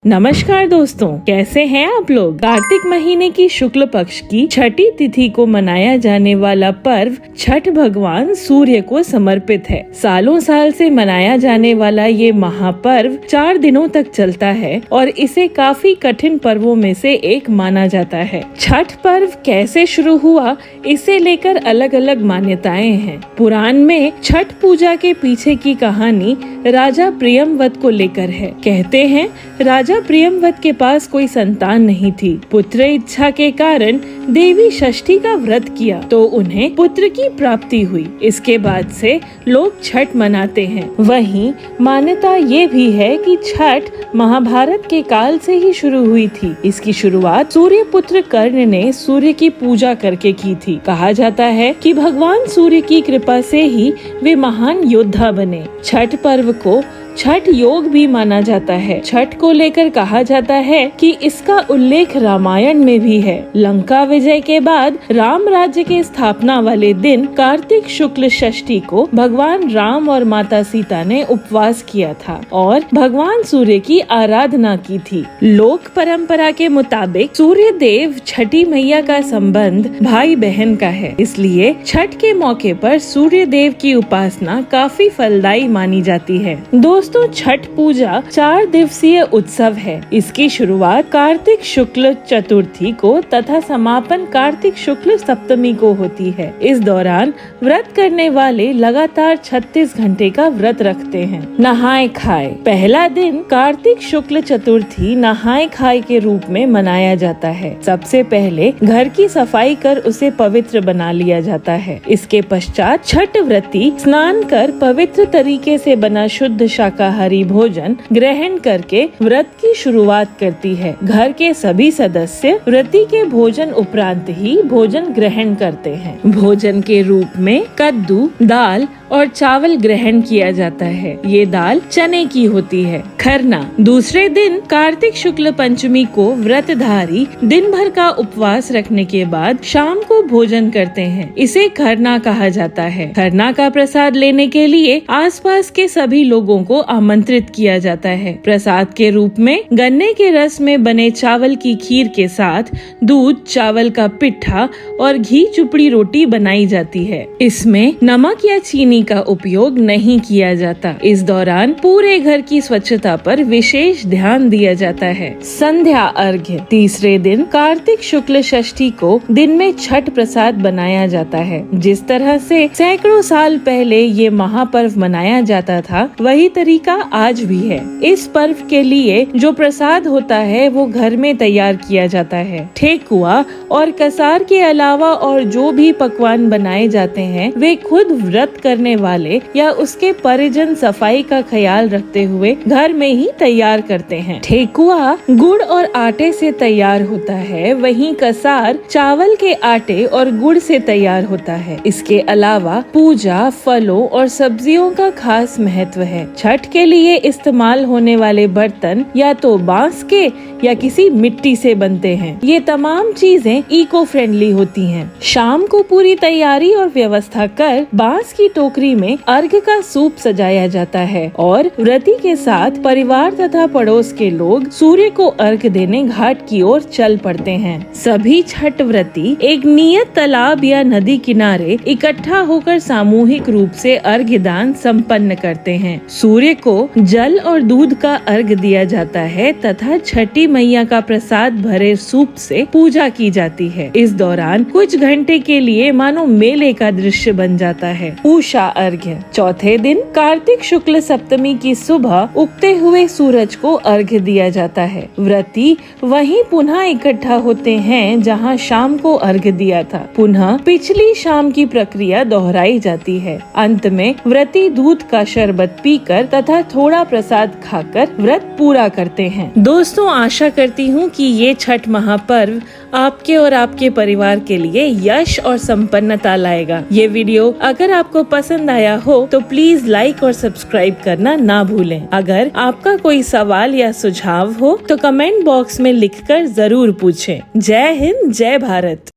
नमस्कार दोस्तों, कैसे हैं आप लोग। कार्तिक महीने की शुक्ल पक्ष की छठी तिथि को मनाया जाने वाला पर्व छठ भगवान सूर्य को समर्पित है। सालों साल से मनाया जाने वाला ये महापर्व 4 दिनों तक चलता है और इसे काफी कठिन पर्वों में से एक माना जाता है। छठ पर्व कैसे शुरू हुआ, इसे लेकर अलग अलग मान्यताएं हैं। पुराण में छठ पूजा के पीछे की कहानी राजा प्रियमवत को लेकर है। कहते हैं राजा प्रियमवत के पास कोई संतान नहीं थी। पुत्र इच्छा के कारण देवी षष्ठी का व्रत किया तो उन्हें पुत्र की प्राप्ति हुई। इसके बाद से लोग छठ मनाते हैं। वहीं मान्यता ये भी है कि छठ महाभारत के काल से ही शुरू हुई थी। इसकी शुरुआत सूर्य पुत्र कर्ण ने सूर्य की पूजा करके की थी। कहा जाता है कि भगवान सूर्य की कृपा से ही वे महान योद्धा बने। छठ पर्व को छठ योग भी माना जाता है। छठ को लेकर कहा जाता है कि इसका उल्लेख रामायण में भी है। लंका विजय के बाद राम राज्य के स्थापना वाले दिन कार्तिक शुक्ल षष्ठी को भगवान राम और माता सीता ने उपवास किया था और भगवान सूर्य की आराधना की थी। लोक परंपरा के मुताबिक सूर्य देव छठी मैया का संबंध भाई बहन का है, इसलिए छठ के मौके पर सूर्य देव की उपासना काफी फलदायी मानी जाती है। दोस्तों, छठ पूजा 4 दिवसीय उत्सव है। इसकी शुरुआत कार्तिक शुक्ल चतुर्थी को तथा समापन कार्तिक शुक्ल सप्तमी को होती है। इस दौरान व्रत करने वाले लगातार 36 घंटे का व्रत रखते हैं। नहाए खाए पहला दिन कार्तिक शुक्ल चतुर्थी नहाए खाए के रूप में मनाया जाता है। सबसे पहले घर की सफाई कर उसे पवित्र बना लिया जाता है। इसके पश्चात छठ व्रती स्नान कर पवित्र तरीके से बना शुद्ध शाकाहारी भोजन ग्रहण करके व्रत की शुरुआत करती है। घर के सभी सदस्य व्रती के भोजन उपरांत ही भोजन ग्रहण करते हैं। भोजन के रूप में कद्दू, दाल और चावल ग्रहण किया जाता है। ये दाल चने की होती है। खरना दूसरे दिन कार्तिक शुक्ल पंचमी को व्रतधारी दिन भर का उपवास रखने के बाद शाम को भोजन करते हैं। इसे खरना कहा जाता है। खरना का प्रसाद लेने के लिए आसपास के सभी लोगों को आमंत्रित किया जाता है। प्रसाद के रूप में गन्ने के रस में बने चावल की खीर के साथ दूध, चावल का पिट्ठा और घी चुपड़ी रोटी बनाई जाती है। इसमें नमक या चीनी का उपयोग नहीं किया जाता। इस दौरान पूरे घर की स्वच्छता पर विशेष ध्यान दिया जाता है। संध्या अर्घ्य तीसरे दिन कार्तिक शुक्ल षष्ठी को दिन में छठ प्रसाद बनाया जाता है। जिस तरह से सैकड़ों साल पहले ये महापर्व मनाया जाता था, वही तरीका आज भी है। इस पर्व के लिए जो प्रसाद होता है वो घर में तैयार किया जाता है। ठेकुआ और कसार के अलावा और जो भी पकवान बनाए जाते हैं वे खुद व्रत करने वाले या उसके परिजन सफाई का ख्याल रखते हुए घर में ही तैयार करते हैं। ठेकुआ गुड़ और आटे से तैयार होता है, वहीं कसार चावल के आटे और गुड़ से तैयार होता है। इसके अलावा पूजा फलों और सब्जियों का खास महत्व है। छठ के लिए इस्तेमाल होने वाले बर्तन या तो बांस के या किसी मिट्टी से बनते हैं। ये तमाम चीजें इको फ्रेंडली होती हैं। शाम को पूरी तैयारी और व्यवस्था कर बांस की टोकरी में अर्घ का सूप सजाया जाता है और व्रती के साथ परिवार तथा पड़ोस के लोग सूर्य को अर्घ देने घाट की ओर चल पड़ते हैं। सभी छठ व्रती एक नियत तालाब या नदी किनारे इकट्ठा होकर सामूहिक रूप से अर्घ दान संपन्न करते हैं। सूर्य को जल और दूध का अर्घ दिया जाता है तथा छठी मैया का प्रसाद भरे सूप से पूजा की जाती है। इस दौरान कुछ घंटे के लिए मानो मेले का दृश्य बन जाता है। उषा अर्घ्य चौथे दिन कार्तिक शुक्ल सप्तमी की सुबह उगते हुए सूरज को अर्घ्य दिया जाता है। व्रती वहीं पुनः इकट्ठा होते हैं जहां शाम को अर्घ्य दिया था। पुनः पिछली शाम की प्रक्रिया दोहराई जाती है। अंत में व्रती दूध का शरबत पीकर तथा थोड़ा प्रसाद खाकर व्रत पूरा करते हैं। दोस्तों, आशा करती हूँ कि ये छठ महापर्व आपके और आपके परिवार के लिए यश और संपन्नता लाएगा। ये वीडियो अगर आपको पसंद आया हो तो प्लीज लाइक और सब्सक्राइब करना ना भूलें। अगर आपका कोई सवाल या सुझाव हो तो कमेंट बॉक्स में लिखकर जरूर पूछें। जय हिंद, जय भारत।